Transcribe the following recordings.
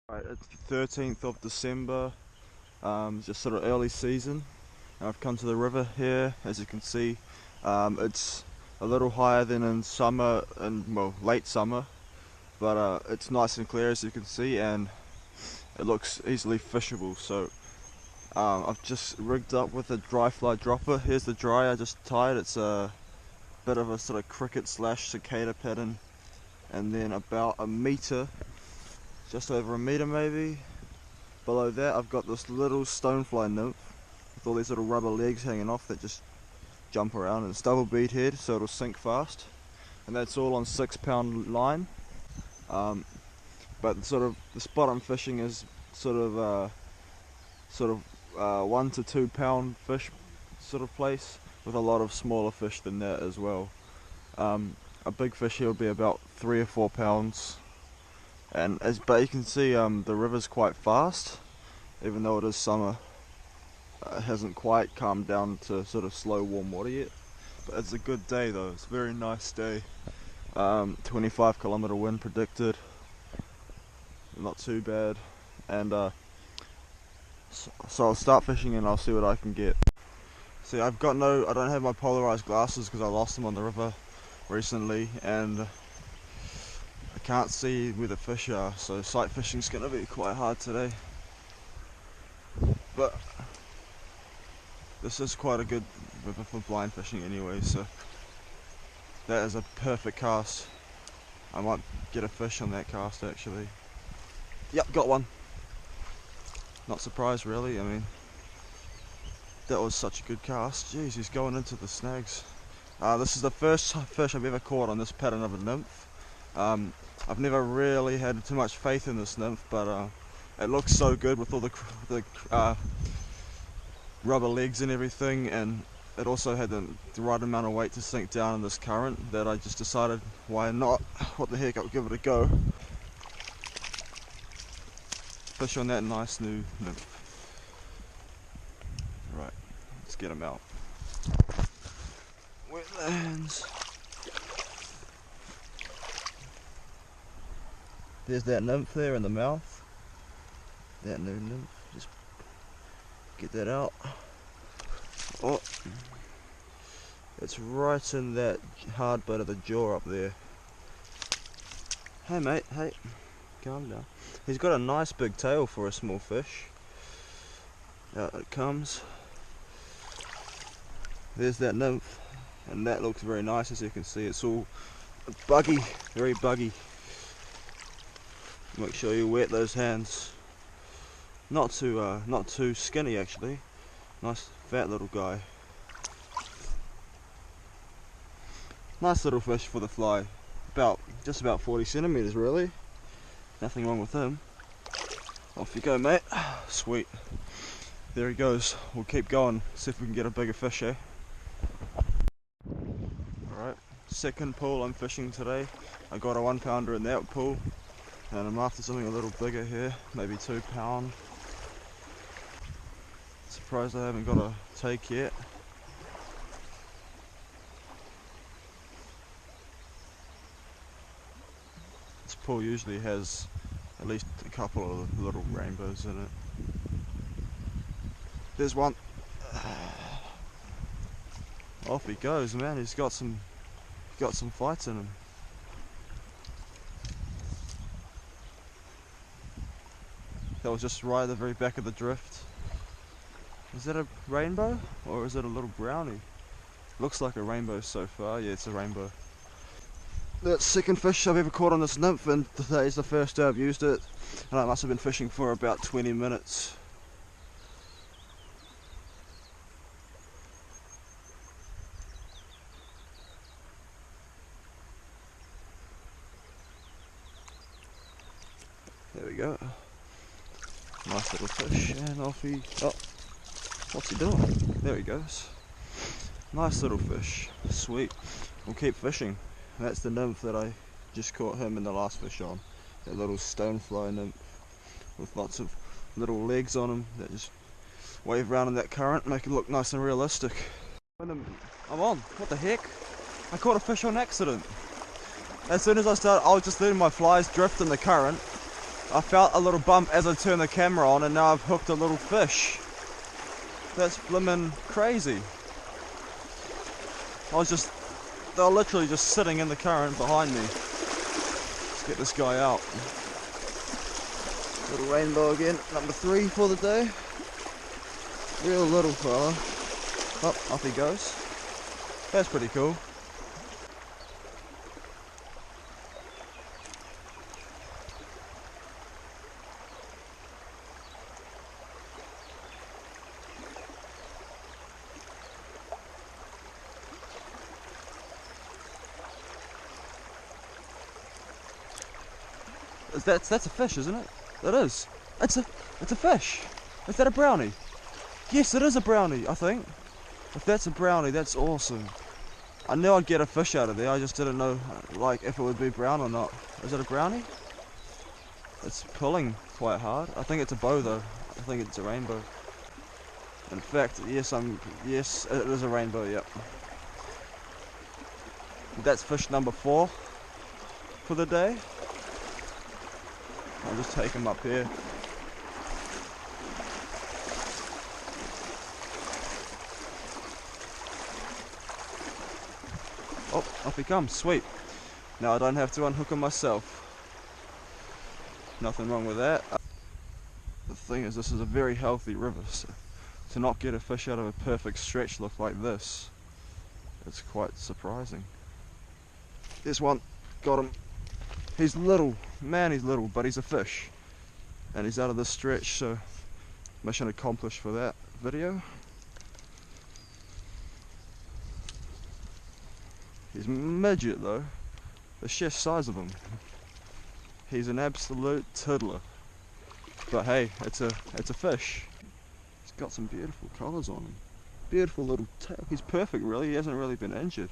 Right, it's the 13th of December, just sort of early season. And I've come to the river here, as you can see. It's a little higher than in summer, and well, late summer, but it's nice and clear as you can see, and it looks easily fishable. So I've just rigged up with a dry fly dropper. Here's the dry I just tied. It's a bit of a sort of cricket slash cicada pattern, and then about a meter, just over a meter maybe, below that I've got this little stonefly nymph with all these little rubber legs hanging off that just jump around, and it's double bead head so it'll sink fast, and that's all on 6 pound line. um, but sort of the spot I'm fishing is sort of 1 to 2 pound fish sort of place, with a lot of smaller fish than that as well. A big fish here will be about 3 or 4 pounds, but you can see the river's quite fast, even though it is summer. It hasn't quite calmed down to sort of slow warm water yet, but it's a good day though. It's a very nice day. 25 kilometer wind predicted, not too bad, and so I'll start fishing and I'll see what I can get. See, I don't have my polarized glasses because I lost them on the river recently, and I can't see where the fish are, so sight fishing is going to be quite hard today. But this is quite a good river for blind fishing anyway, so that is a perfect cast. I might get a fish on that cast actually. Yep, got one. Not surprised really, I mean, that was such a good cast. Jeez, he's going into the snags. This is the first fish I've ever caught on this pattern of a nymph. I've never really had too much faith in this nymph, but it looks so good with all the rubber legs and everything, and it also had the right amount of weight to sink down in this current that I just decided, why not? What the heck, I'll give it a go. Fish on that nice new nymph. Right, let's get him out. Wetlands. There's that nymph there in the mouth. That new nymph. Just get that out. Oh, it's right in that hard bit of the jaw up there. Hey mate, hey, calm down. He's got a nice big tail for a small fish. Out it comes. There's that nymph, and that looks very nice. As you can see, it's all buggy, very buggy. Make sure you wet those hands. Not too skinny actually. Nice fat little guy. Nice little fish for the fly. Just about 40 centimeters really. Nothing wrong with him. Off you go, mate. Sweet. There he goes. We'll keep going. See if we can get a bigger fish, eh? Alright. Second pool I'm fishing today. I got a 1 pounder in that pool, and I'm after something a little bigger here, maybe 2 pound. Surprised I haven't got a take yet. This pool usually has at least a couple of little rainbows in it. There's one. Off he goes, man. He's got some fights in him. That was just right at the very back of the drift. Is that a rainbow or is it a little brownie? Looks like a rainbow so far. Yeah, it's a rainbow. That's the second fish I've ever caught on this nymph, and today's the first day I've used it, and I must have been fishing for about 20 minutes. There we go. Nice little fish, and off he... Oh, what's he doing? There he goes. Nice little fish. Sweet. We'll keep fishing. That's the nymph that I just caught him in the last fish on. That little stonefly nymph with lots of little legs on him that just wave around in that current, make it look nice and realistic. I'm on. What the heck? I caught a fish on accident. As soon as I was just letting my flies drift in the current, I felt a little bump as I turned the camera on, and now I've hooked a little fish. That's blimmin' crazy. They were literally just sitting in the current behind me. Let's get this guy out. Little rainbow again, number 3 for the day. Real little fella. Oh, off he goes. That's pretty cool. That's a fish, isn't it? It is. It's a fish. Is that a brownie? Yes, it is a brownie, I think. If that's a brownie, that's awesome. I knew I'd get a fish out of there, I just didn't know like if it would be brown or not. Is it a brownie? It's pulling quite hard. I think it's a bow though. I think it's a rainbow. In fact, yes, it is a rainbow, yep. That's fish number 4 for the day. I'll just take him up here. Oh, off he comes, sweet. Now I don't have to unhook him myself. Nothing wrong with that. The thing is, this is a very healthy river, so to not get a fish out of a perfect stretch look like this, it's quite surprising. There's one, got him. He's little, man, he's little, but he's a fish. And he's out of this stretch, so mission accomplished for that video. He's midget though, the sheer size of him. He's an absolute tiddler. But hey, it's a fish. He's got some beautiful colours on him. Beautiful little tail. He's perfect really, he hasn't really been injured.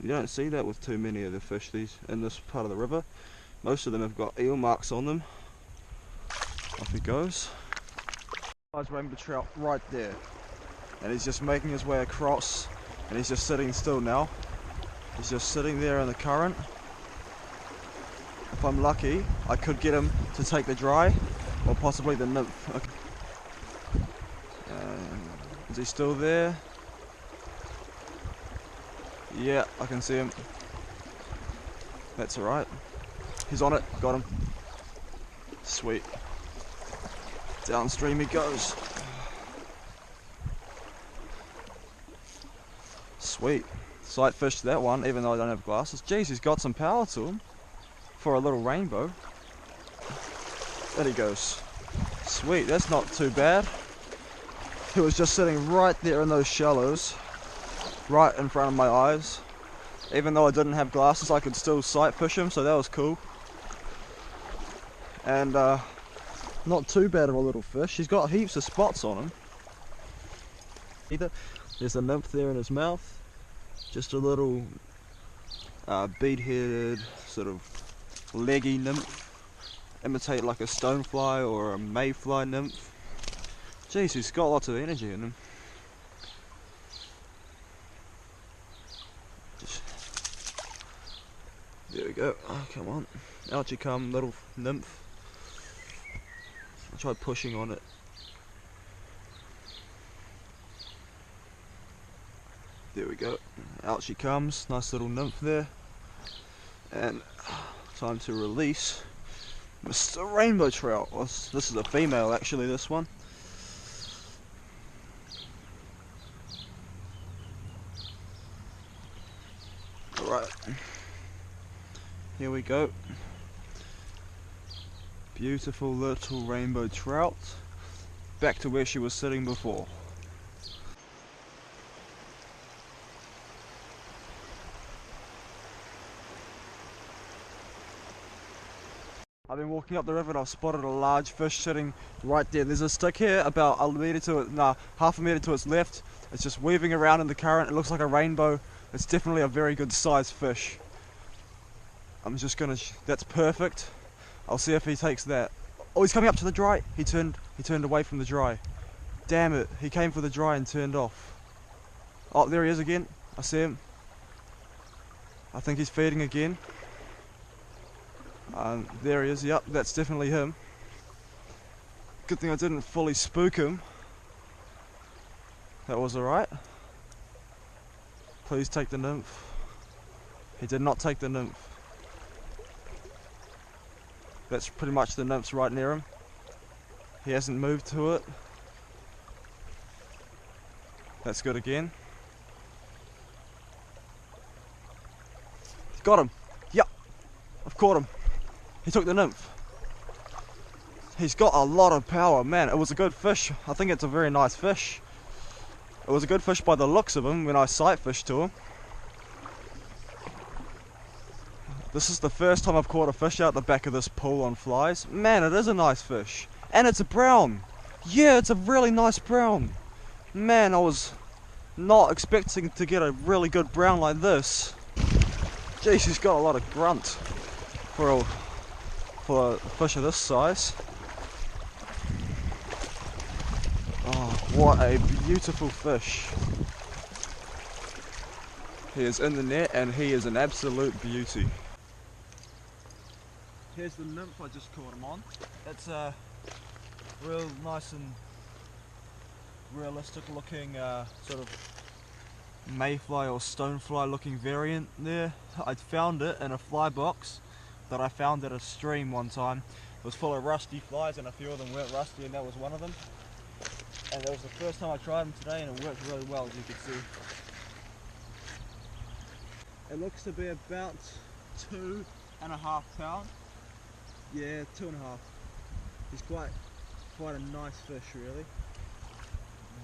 You don't see that with too many of the fish in this part of the river. Most of them have got eel marks on them. Off he goes. There's rainbow trout right there. And he's just making his way across, and he's just sitting still now. He's just sitting there in the current. If I'm lucky, I could get him to take the dry, or possibly the nymph. Okay. Is he still there? Yeah, I can see him. That's alright. He's on it, got him. Sweet. Downstream he goes. Sweet. Sight fished that one, even though I don't have glasses. Jeez, he's got some power to him for a little rainbow. There he goes. Sweet, that's not too bad. He was just sitting right there in those shallows, right in front of my eyes. Even though I didn't have glasses, I could still sight fish him, so that was cool. And not too bad of a little fish. He's got heaps of spots on him. There's a nymph there in his mouth. Just a little bead-headed, sort of leggy nymph. Imitate like a stonefly or a mayfly nymph. Jeez, he's got lots of energy in him. There we go. Oh, come on. Out you come, little nymph. I'll try pushing on it. There we go. Out she comes. Nice little nymph there. And time to release Mr. Rainbow Trout. This is a female actually, this one. Alright. Here we go. Beautiful little rainbow trout. Back to where she was sitting before. I've been walking up the river and I've spotted a large fish sitting right there. There's a stick here about half a meter to its left. It's just weaving around in the current. It looks like a rainbow. It's definitely a very good sized fish. I'm just gonna, that's perfect. I'll see if he takes that. Oh, he's coming up to the dry. He turned away from the dry. Damn it, he came for the dry and turned off. Oh, there he is again. I see him. I think he's feeding again. There he is, yep, that's definitely him. Good thing I didn't fully spook him. That was alright. Please take the nymph. He did not take the nymph. That's pretty much the nymph's right near him. He hasn't moved to it. That's good again. Got him. Yep, I've caught him. He took the nymph. He's got a lot of power, man. It was a good fish. I think it's a very nice fish. It was a good fish by the looks of him when I sight fished to him. This is the first time I've caught a fish out the back of this pool on flies. Man, it is a nice fish. And it's a brown. Yeah, it's a really nice brown. Man, I was not expecting to get a really good brown like this. Jeez, he's got a lot of grunt for a fish of this size. Oh, what a beautiful fish. He is in the net and he is an absolute beauty. Here's the nymph I just caught him on. It's a real nice and realistic looking sort of mayfly or stonefly looking variant there. I found it in a fly box that I found at a stream one time. It was full of rusty flies and a few of them weren't rusty, and that was one of them. And that was the first time I tried them today, and it worked really well, as you can see. It looks to be about 2.5 pounds. Yeah, 2.5. He's quite a nice fish, really.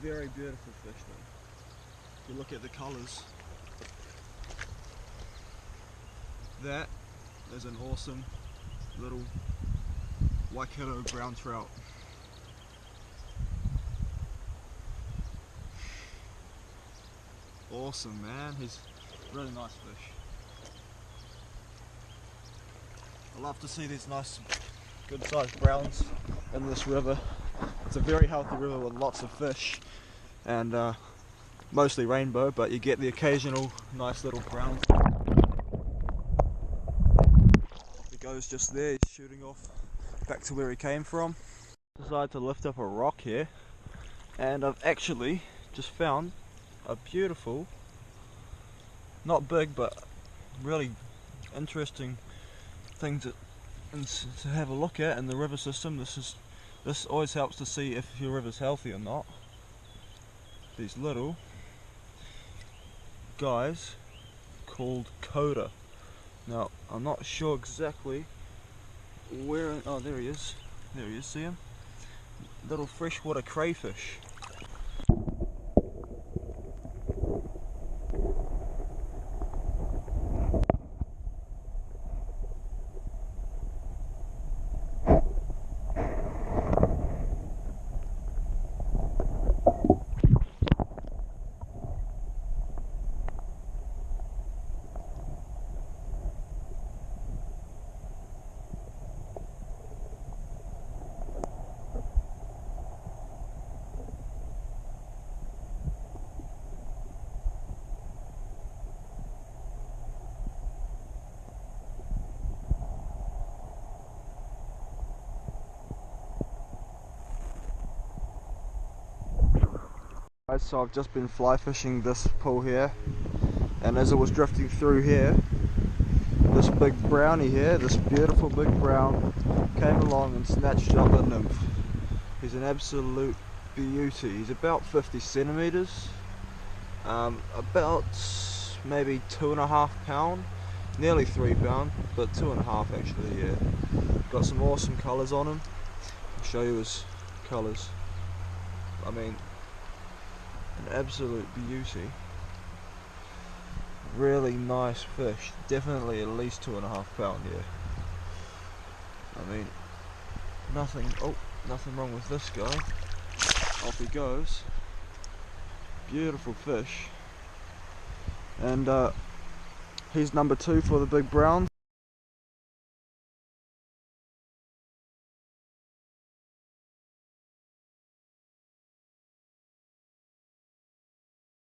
Very beautiful fish though. If you look at the colours, that is an awesome little Waikato brown trout. Awesome, man. He's a really nice fish. I love to see these nice, good sized browns in this river. It's a very healthy river with lots of fish and mostly rainbow, but you get the occasional nice little brown. Off he goes just there, he's shooting off back to where he came from. Decided to lift up a rock here, and I've actually just found a beautiful, not big but really interesting thing to have a look at in the river system. This always helps to see if your river's healthy or not. These little guys called coda. Now I'm not sure exactly where. Oh, there he is. There he is. See him? Little freshwater crayfish. So I've just been fly fishing this pool here, and as it was drifting through here, this big brownie here, this beautiful big brown, came along and snatched up a nymph. He's an absolute beauty. He's about 50 centimeters, about maybe 2.5 pound, nearly 3 pound, but 2.5 actually. Yeah, got some awesome colours on him. I'll show you his colours. I mean, an absolute beauty. Really nice fish. Definitely at least 2.5 pound here. I mean, nothing wrong with this guy. Off he goes. Beautiful fish. And he's number 2 for the big brown.